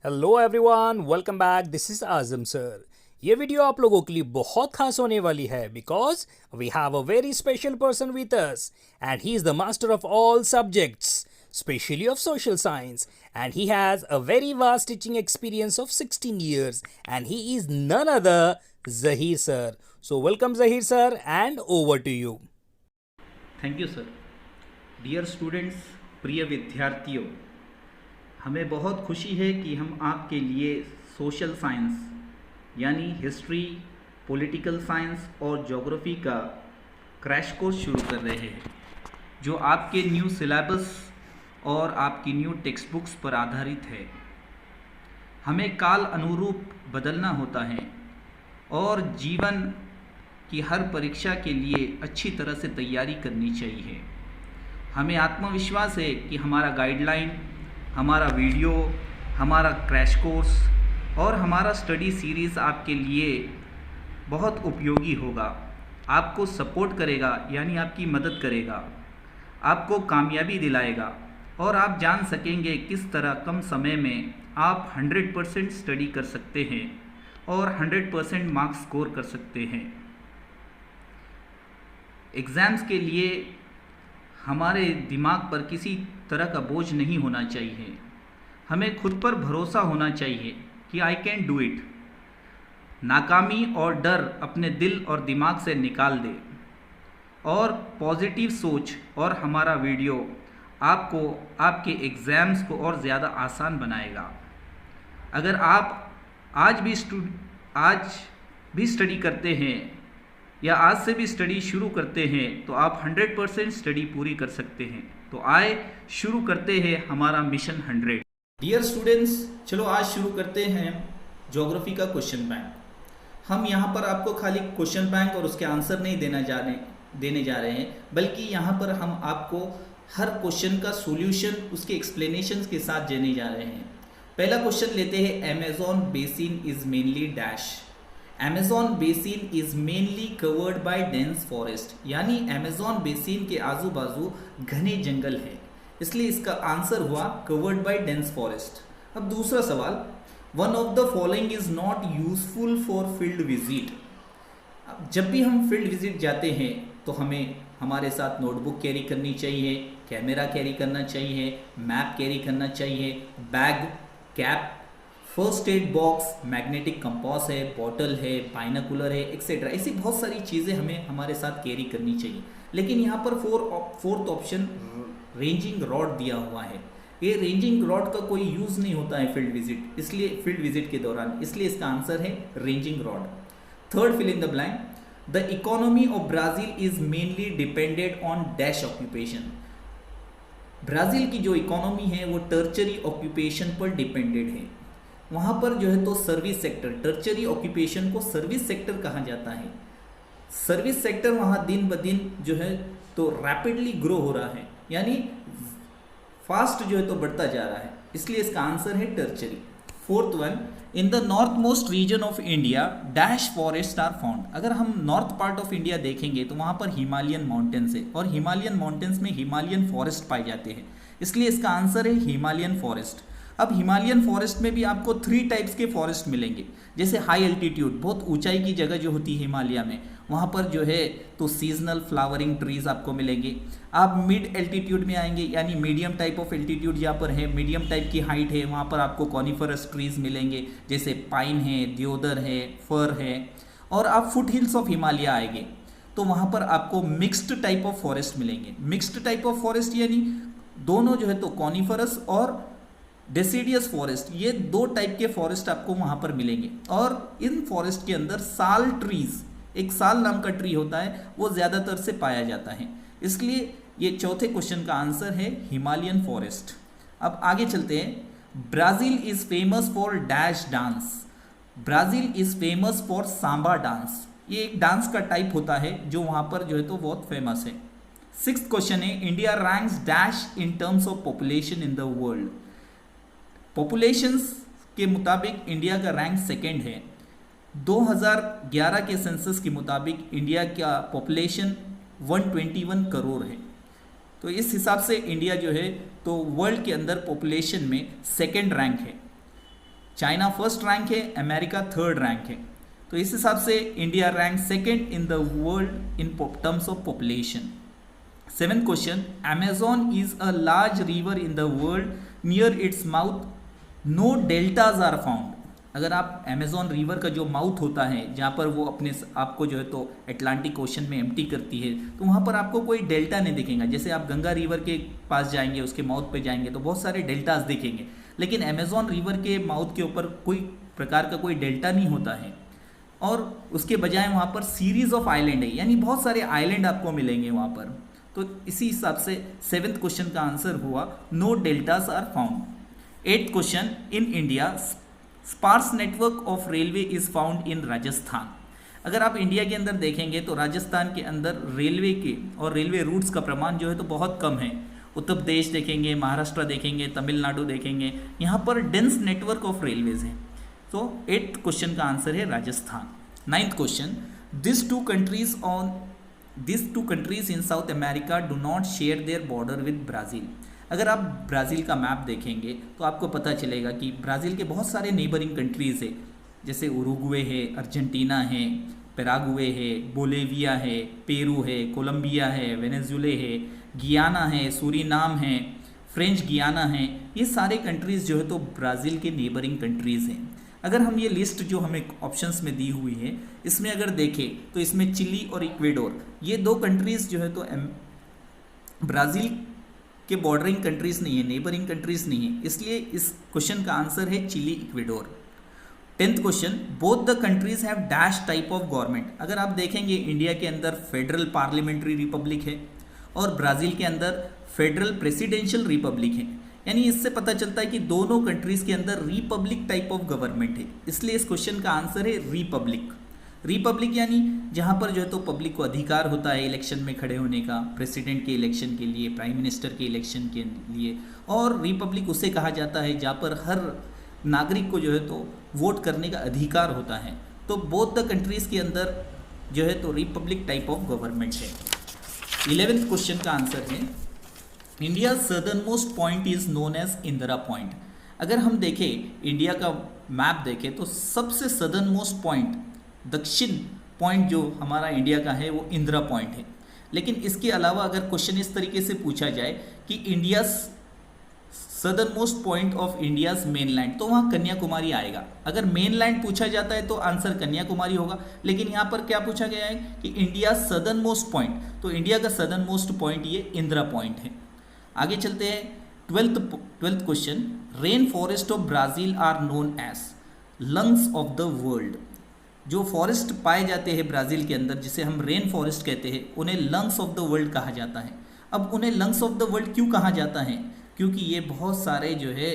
Hello everyone, welcome back. This is Azam sir. ये video आप लोगों के लिए बहुत खास होने वाली है because we have a very special person with us and he is the master of all subjects, specially of social science, and he has a very vast teaching experience of 16 years, and he is none other Zahir sir. So welcome Zahir sir, and over to you. Thank you sir. Dear students, प्रिय विद्यार्थियों, हमें बहुत खुशी है कि हम आपके लिए सोशल साइंस यानी हिस्ट्री, पॉलिटिकल साइंस और ज्योग्राफी का क्रैश कोर्स शुरू कर रहे हैं, जो आपके न्यू सिलेबस और आपकी न्यू टेक्स्ट बुक्स पर आधारित है। हमें काल अनुरूप बदलना होता है और जीवन की हर परीक्षा के लिए अच्छी तरह से तैयारी करनी चाहिए। हमें आत्मविश्वास है कि हमारा गाइडलाइन, हमारा वीडियो, हमारा क्रैश कोर्स और हमारा स्टडी सीरीज़ आपके लिए बहुत उपयोगी होगा, आपको सपोर्ट करेगा यानी आपकी मदद करेगा, आपको कामयाबी दिलाएगा और आप जान सकेंगे किस तरह कम समय में आप 100% स्टडी कर सकते हैं और 100% मार्क्स स्कोर कर सकते हैं। एग्ज़ाम्स के लिए हमारे दिमाग पर किसी तरह का बोझ नहीं होना चाहिए। हमें खुद पर भरोसा होना चाहिए कि आई कैन डू इट। नाकामी और डर अपने दिल और दिमाग से निकाल दे और पॉजिटिव सोच और हमारा वीडियो आपको आपके एग्ज़ाम्स को और ज़्यादा आसान बनाएगा। अगर आप आज भी स्टडी करते हैं या आज से भी स्टडी शुरू करते हैं तो आप 100% स्टडी पूरी कर सकते हैं। तो आए शुरू करते हैं हमारा मिशन 100। डियर स्टूडेंट्स, चलो आज शुरू करते हैं ज्योग्राफी का क्वेश्चन बैंक। हम यहाँ पर आपको खाली क्वेश्चन बैंक और उसके आंसर नहीं देने जा रहे हैं, बल्कि यहाँ पर हम आपको हर क्वेश्चन का सॉल्यूशन उसके एक्सप्लेनेशंस के साथ देने जा रहे हैं। पहला क्वेश्चन लेते हैं, Amazon basin is mainly dash. Amazon basin is mainly covered by dense forest, यानी अमेज़न बेसिन के आजू बाजू घने जंगल है, इसलिए इसका आंसर हुआ कवर्ड बाय डेंस फॉरेस्ट। अब दूसरा सवाल, one of the following is not useful for field visit. जब भी हम फील्ड विजिट जाते हैं तो हमें हमारे साथ नोटबुक कैरी करनी चाहिए, कैमरा कैरी करना चाहिए, मैप कैरी करना चाहिए, bag, cap, first aid box, magnetic compass है, बॉटल है, बाइनोकुलर है, एक्सेट्रा। ऐसी बहुत सारी चीज़ें हमें हमारे साथ कैरी करनी चाहिए। लेकिन यहाँ पर फोर्थ ऑप्शन रेंजिंग रॉड दिया हुआ है। ये रेंजिंग रॉड का कोई यूज़ नहीं होता है फील्ड विजिट के दौरान, इसलिए इसका आंसर है ranging rod. Third, fill in the blank, the economy of Brazil is mainly depended on dash occupation. Brazil की जो इकोनॉमी है वो टर्चरी ऑक्यूपेशन पर डिपेंडेड है। वहाँ पर जो है तो सर्विस सेक्टर, टर्चरी ऑक्यूपेशन को सर्विस सेक्टर कहा जाता है। सर्विस सेक्टर वहाँ दिन ब दिन जो है तो रैपिडली ग्रो हो रहा है, यानी फास्ट जो है तो बढ़ता जा रहा है, इसलिए इसका आंसर है tertiary. Fourth one, in the north most region of India dash forest are found. अगर हम नॉर्थ पार्ट ऑफ इंडिया देखेंगे तो वहाँ पर हिमालयन माउंटेन्स है और हिमालयन माउंटेन्स में हिमालयन फॉरेस्ट पाए जाते हैं, इसलिए इसका आंसर है हिमालयन फॉरेस्ट। अब हिमालयन फॉरेस्ट में भी आपको 3 टाइप्स के फॉरेस्ट मिलेंगे। जैसे हाई एल्टीट्यूड, बहुत ऊंचाई की जगह जो होती है हिमालय में, वहाँ पर जो है तो सीजनल फ्लावरिंग ट्रीज आपको मिलेंगे। आप मिड एल्टीट्यूड में आएंगे, यानी मीडियम टाइप ऑफ एल्टीट्यूड जहाँ पर है, मीडियम टाइप की हाइट है, वहाँ पर आपको कॉनिफरस ट्रीज मिलेंगे, जैसे पाइन है, देवदार है, फर है। और आप फुट हिल्स ऑफ हिमालय आएंगे तो वहाँ पर आपको मिक्स्ड टाइप ऑफ फॉरेस्ट मिलेंगे। मिक्स्ड टाइप ऑफ फॉरेस्ट यानी दोनों जो है तो कॉनिफरस और डेसिडियस फॉरेस्ट, ये 2 टाइप के फॉरेस्ट आपको वहाँ पर मिलेंगे। और इन फॉरेस्ट के अंदर साल ट्रीज, एक साल नाम का ट्री होता है, वो ज़्यादातर से पाया जाता है, इसलिए ये चौथे क्वेश्चन का आंसर है हिमालयन फॉरेस्ट। अब आगे चलते हैं, Brazil is famous for dash dance. Brazil is famous for Samba dance. ये एक डांस का टाइप होता है जो वहाँ पर जो है तो बहुत फेमस है। 6th क्वेश्चन है, India ranks dash in terms of population in the world. Populations के मुताबिक इंडिया का रैंक 2nd है। 2011 के सेंसस के मुताबिक इंडिया का पॉपुलेशन 121 करोड़ है। तो इस हिसाब से इंडिया जो है तो वर्ल्ड के अंदर पॉपुलेशन में 2nd रैंक है। चाइना फर्स्ट रैंक है, अमेरिका थर्ड रैंक है। तो इस हिसाब से India rank second in the world in terms of population. 7th question, Amazon is a large river in the world, near its mouth no deltas are found. अगर आप Amazon river का जो mouth होता है, जहाँ पर वो अपने आपको जो है तो अटलांटिक ओशन में एम्प्टी करती है, तो वहाँ पर आपको कोई डेल्टा नहीं दिखेगा। जैसे आप गंगा रिवर के पास जाएंगे, उसके माउथ पे जाएंगे तो बहुत सारे डेल्टाज दिखेंगे, लेकिन अमेजॉन रिवर के माउथ के ऊपर कोई प्रकार का कोई डेल्टा नहीं होता है, और उसके बजाय वहाँ पर सीरीज ऑफ आइलैंड है, यानी बहुत सारे आइलैंड आपको मिलेंगे वहाँ पर। तो इसी हिसाब से 7th क्वेश्चन का आंसर हुआ no deltas are found. 8th question, in India sparse network of railway is found in Rajasthan. अगर आप इंडिया के अंदर देखेंगे तो राजस्थान के अंदर रेलवे के और रेलवे रूट्स का प्रमाण जो है तो बहुत कम है। उत्तर प्रदेश देखेंगे, महाराष्ट्र देखेंगे, तमिलनाडु देखेंगे, यहाँ पर डेंस नेटवर्क ऑफ रेलवेज है। तो 8th क्वेश्चन का आंसर है Rajasthan. 9th question, this two countries in south America do not share their border with Brazil. अगर आप ब्राज़ील का मैप देखेंगे तो आपको पता चलेगा कि ब्राज़ील के बहुत सारे नेबरिंग कंट्रीज़ है, जैसे उरुग्वे है, अर्जेंटीना है, पैराग्वे है, बोलेविया है, पेरू है, कोलंबिया है, वेनेजुएला है, गियाना है, सूरीनाम है, फ्रेंच गियाना है। ये सारे कंट्रीज़ जो है तो ब्राज़ील के नेबरिंग कंट्रीज़ हैं। अगर हम ये लिस्ट जो हमें ऑप्शंस में दी हुई है, इसमें अगर देखें तो इसमें चिली और इक्वेडोर, ये दो कंट्रीज़ जो है तो ब्राज़ील के बॉर्डरिंग कंट्रीज़ नहीं है, नेबरिंग कंट्रीज़ नहीं है, इसलिए इस क्वेश्चन का आंसर है Chile, Ecuador. 10th question, both the countries have dash type of government. अगर आप देखेंगे इंडिया के अंदर फेडरल पार्लियामेंट्री रिपब्लिक है और ब्राज़ील के अंदर फेडरल प्रेसिडेंशियल रिपब्लिक है, यानी इससे पता चलता है कि दोनों कंट्रीज़ के अंदर रिपब्लिक टाइप ऑफ गवर्नमेंट है, इसलिए इस क्वेश्चन का आंसर है रिपब्लिक। रिपब्लिक यानी जहाँ पर जो है तो पब्लिक को अधिकार होता है इलेक्शन में खड़े होने का, प्रेसिडेंट के इलेक्शन के लिए, प्राइम मिनिस्टर के इलेक्शन के लिए, और रिपब्लिक उसे कहा जाता है जहाँ पर हर नागरिक को जो है तो वोट करने का अधिकार होता है। तो बोथ द कंट्रीज़ के अंदर जो है तो रिपब्लिक टाइप ऑफ गवर्नमेंट है। 11th क्वेश्चन का आंसर है India southern most point is known as Indira point. अगर हम देखें इंडिया का मैप देखें तो सबसे सदर्न मोस्ट पॉइंट, दक्षिण पॉइंट जो हमारा इंडिया का है वो इंदिरा पॉइंट है। लेकिन इसके अलावा अगर क्वेश्चन इस तरीके से पूछा जाए कि India southern most point of India's mainland, तो वहाँ कन्याकुमारी आएगा। अगर मेनलैंड पूछा जाता है तो आंसर कन्याकुमारी होगा, लेकिन यहाँ पर क्या पूछा गया है कि इंडिया सदर्न मोस्ट पॉइंट, तो इंडिया का सदर्न मोस्ट पॉइंट ये इंदिरा पॉइंट है। आगे चलते हैं 12th question, rain forest of Brazil are known as lungs of the world. जो फॉरेस्ट पाए जाते हैं ब्राज़ील के अंदर जिसे हम रेन फॉरेस्ट कहते हैं, उन्हें लंग्स ऑफ द वर्ल्ड कहा जाता है। अब उन्हें लंग्स ऑफ द वर्ल्ड क्यों कहा जाता है? क्योंकि ये बहुत सारे जो है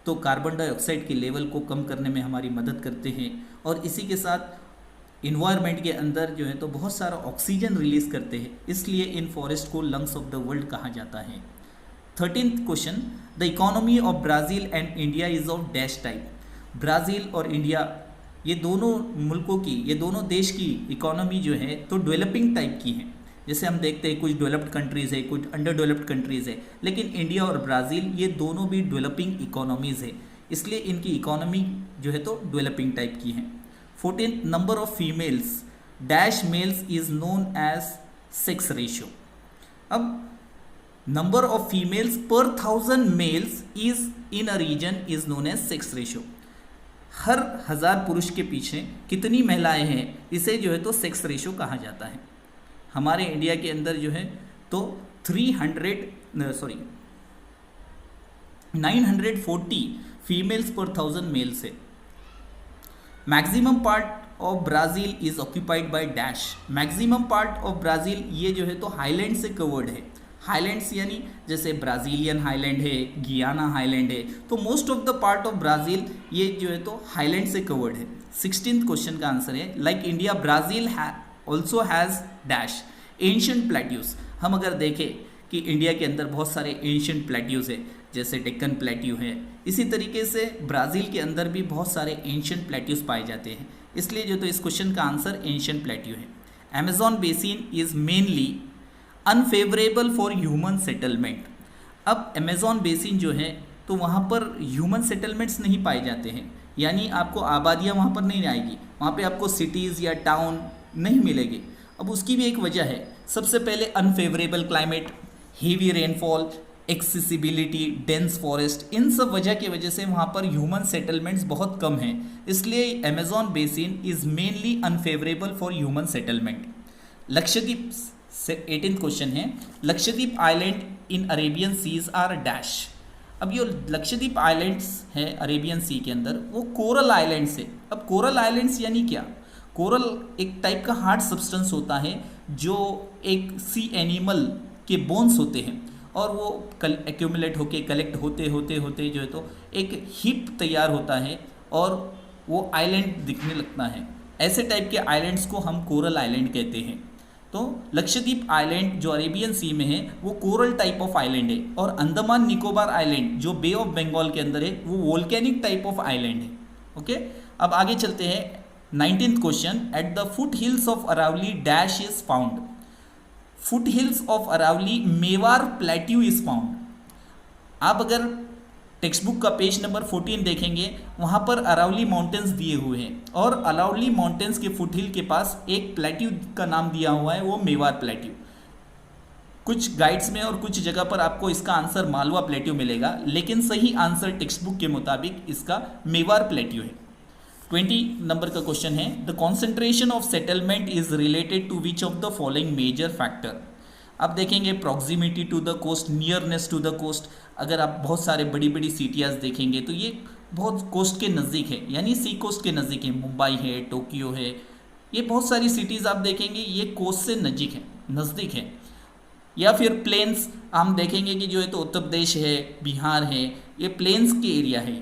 तो कार्बन डाइऑक्साइड के लेवल को कम करने में हमारी मदद करते हैं, और इसी के साथ इन्वायरमेंट के अंदर जो है तो बहुत सारा ऑक्सीजन रिलीज करते हैं, इसलिए इन फॉरेस्ट को लंग्स ऑफ द वर्ल्ड कहा जाता है। 13th question, the economy of Brazil and India is of dash type. Brazil और इंडिया ये दोनों मुल्कों की, ये दोनों देश की इकोनॉमी जो है तो डेवलपिंग टाइप की है। जैसे हम देखते हैं कुछ डेवलप्ड कंट्रीज़ है, कुछ अंडर डेवलप्ड कंट्रीज़ है, लेकिन इंडिया और ब्राज़ील ये दोनों भी डेवलपिंग इकोनॉमीज़ है, इसलिए इनकी इकोनॉमी जो है तो डेवलपिंग टाइप की है। 14th, number of females dash males is known as sex ratio. अब number of females per 1000 males is in a region is known as sex ratio. हर 1000 पुरुष के पीछे कितनी महिलाएं हैं, इसे जो है तो सेक्स रेशियो कहा जाता है। हमारे इंडिया के अंदर जो है तो 940 फीमेल्स पर 1000 मेल्स है। Maximum part of Brazil is occupied by dash. Maximum part of Brazil ये जो है तो हाईलैंड से कवर्ड है। हाईलैंड्स यानी जैसे ब्राज़ीलियन हाईलैंड है, गियाना हाईलैंड है, तो most of the part of Brazil ये जो है तो हाईलैंड से कवर्ड है। 16th क्वेश्चन का आंसर है like India Brazil also has dash ancient plateaus. हम अगर देखें कि इंडिया के अंदर बहुत सारे एंशिएंट प्लेट्यूज है, जैसे डेक्कन प्लेट्यू है, इसी तरीके से ब्राज़ील के अंदर भी बहुत सारे एंशिएंट प्लेट्यूज पाए जाते हैं, इसलिए जो तो इस क्वेश्चन का आंसर एंशिएंट प्लेट्यू है। Amazon basin is mainly unfavourable for human settlement. अब अमेजॉन बेसिन जो है तो वहाँ पर ह्यूमन सेटलमेंट्स नहीं पाए जाते हैं, यानी आपको आबादियाँ वहाँ पर नहीं आएगी, वहाँ पे आपको सिटीज़ या टाउन नहीं मिलेंगे। अब उसकी भी एक वजह है, सबसे पहले unfavourable climate, heavy rainfall, accessibility, dense forest, इन सब वजह की वजह से वहाँ पर ह्यूमन सेटलमेंट्स बहुत कम हैं, इसलिए Amazon basin is mainly unfavourable for human settlement. Lakshadweep से 18th क्वेश्चन है, Lakshadweep island in Arabian seas are dash. अब ये लक्षद्वीप आइलैंड्स है अरेबियन सी के अंदर, वो कोरल आइलैंड्स है। अब कोरल आइलैंड्स यानी क्या? कोरल एक टाइप का हार्ड सब्सटेंस होता है जो एक सी एनिमल के बोन्स होते हैं, और वो एक्यूमुलेट होके कलेक्ट होते होते होते जो है तो एक हीप तैयार होता है और वो आइलैंड दिखने लगता है। ऐसे टाइप के आइलैंड्स को हम कोरल आइलैंड कहते हैं। तो लक्षद्वीप आइलैंड जो अरेबियन सी में है वो कोरल टाइप ऑफ आइलैंड है, और अंडमान निकोबार आइलैंड जो बे ऑफ बंगाल के अंदर है वो वोल्केनिक टाइप ऑफ आइलैंड है। ओके, अब आगे चलते हैं। 19th question, at the foot hills of Aravalli dash is found. Foot hills of Aravalli Mewar plateau is found. आप अगर टेक्स्ट बुक का पेज नंबर 14 देखेंगे, वहाँ पर अरावली माउंटेन्स दिए हुए हैं, और अरावली माउंटेन्स के फुट हिल के पास एक प्लेट्यू का नाम दिया हुआ है, वो मेवार प्लेट्यू। कुछ गाइड्स में और कुछ जगह पर आपको इसका आंसर मालवा प्लेट्यू मिलेगा, लेकिन सही आंसर टेक्स्ट बुक के मुताबिक इसका मेवार प्लेट्यू है। 20 नंबर का क्वेश्चन है, the concentration of settlement is related to which of the following major factor. आप देखेंगे proximity to the coast, nearness to the coast. अगर आप बहुत सारे बड़ी बड़ी सिटीज़ देखेंगे तो ये बहुत कोस्ट के नज़दीक है, यानी सी कोस्ट के नज़दीक है। मुंबई है, टोक्यो है, ये बहुत सारी सिटीज़ आप देखेंगे ये कोस्ट से नज़दीक है। या फिर प्लेन्स हम देखेंगे कि जो है तो उत्तर प्रदेश है, बिहार है, ये प्लेन्स के एरिया है,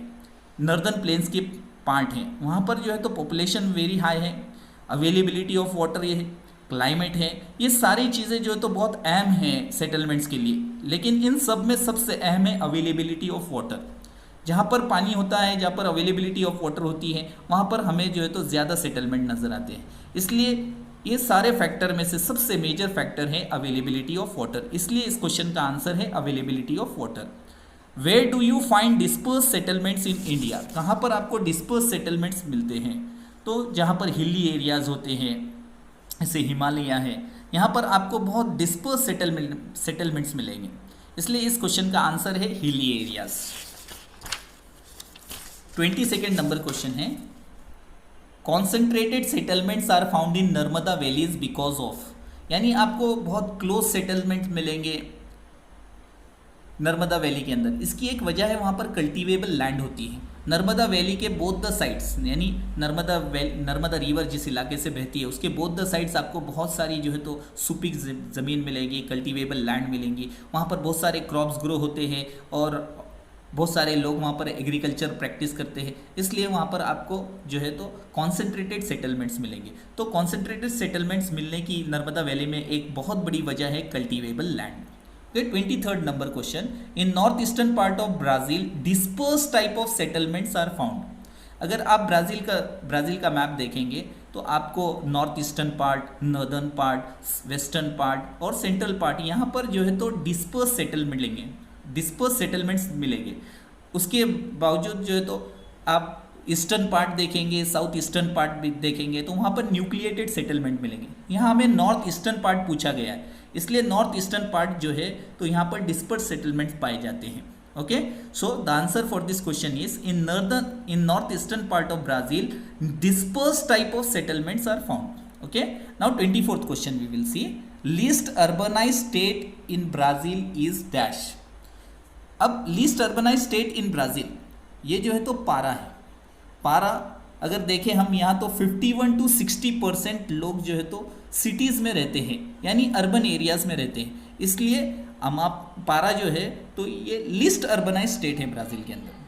नॉर्दर्न प्लेन्स के पार्ट हैं, वहाँ पर जो है तो पॉपुलेशन वेरी हाई है। अवेलेबिलिटी ऑफ वाटर ये है, क्लाइमेट है, ये सारी चीज़ें जो है तो बहुत अहम हैं सेटलमेंट्स के लिए। लेकिन इन सब में सबसे अहम है अवेलेबिलिटी ऑफ वाटर। जहाँ पर पानी होता है, जहाँ पर अवेलेबिलिटी ऑफ वाटर होती है, वहाँ पर हमें जो है तो ज़्यादा सेटलमेंट नज़र आते हैं। इसलिए ये सारे फैक्टर में से सबसे मेजर फैक्टर है अवेलेबिलिटी ऑफ वाटर, इसलिए इस क्वेश्चन का आंसर है availability of water. Where do you find dispersed settlements in India. कहाँ पर आपको डिस्पर्स सेटलमेंट्स मिलते हैं? तो जहाँ पर हिली एरियाज़ होते हैं, जैसे हिमालय है, यहाँ पर आपको बहुत डिस्पर्स सेटलमेंट्स मिलेंगे, इसलिए इस क्वेश्चन का आंसर है hilly areas. 22nd number question है, concentrated settlements are found in Narmada valleys because of. यानी आपको बहुत क्लोज सेटलमेंट मिलेंगे नर्मदा वैली के अंदर। इसकी एक वजह है, वहाँ पर कल्टीवेबल लैंड होती है। नर्मदा वैली के बोथ द साइड्स, यानी नर्मदा रिवर जिस इलाके से बहती है उसके बोथ द साइड्स आपको बहुत सारी जो है तो सुपीक ज़मीन मिलेगी, कल्टीवेबल लैंड मिलेंगी। वहाँ पर बहुत सारे क्रॉप्स ग्रो होते हैं और बहुत सारे लोग वहाँ पर एग्रीकल्चर प्रैक्टिस करते हैं, इसलिए वहाँ पर आपको जो है तो कॉन्सेंट्रेटेड सेटलमेंट्स मिलेंगे। तो कॉन्सेंट्रेटेड सेटलमेंट्स मिलने की नर्मदा वैली में एक बहुत बड़ी वजह है cultivable land. 23rd number question, in north eastern part of Brazil disperse type of settlements are found. अगर आप ब्राज़ील का मैप देखेंगे तो आपको north eastern part, northern part, western part और सेंट्रल पार्ट, यहाँ पर जो है तो डिस्पर्स सेटलमेंट्स मिलेंगे। उसके बावजूद जो है तो आप ईस्टर्न पार्ट देखेंगे, साउथ ईस्टर्न पार्ट भी देखेंगे तो वहाँ पर न्यूक्लिएटेड सेटलमेंट मिलेंगे। यहाँ हमें नॉर्थ ईस्टर्न पार्ट पूछा गया है, इसलिए नॉर्थ ईस्टर्न पार्ट जो है तो यहाँ पर डिस्पर्स सेटलमेंट्स पाए जाते हैं। Okay, so the answer for this question is in north eastern part of Brazil disperse type of settlements are found. Okay, now 24th question we will see, least urbanised state in Brazil is dash. अब least urbanised state in Brazil, ये जो है तो पारा है। पारा अगर देखें हम यहाँ तो 51 to 60% लोग जो है तो सिटीज़ में रहते हैं, यानी अर्बन एरियाज़ में रहते हैं, इसलिए हम आप पारा जो है तो ये लिस्ट अर्बनाइज्ड स्टेट है ब्राज़ील के अंदर।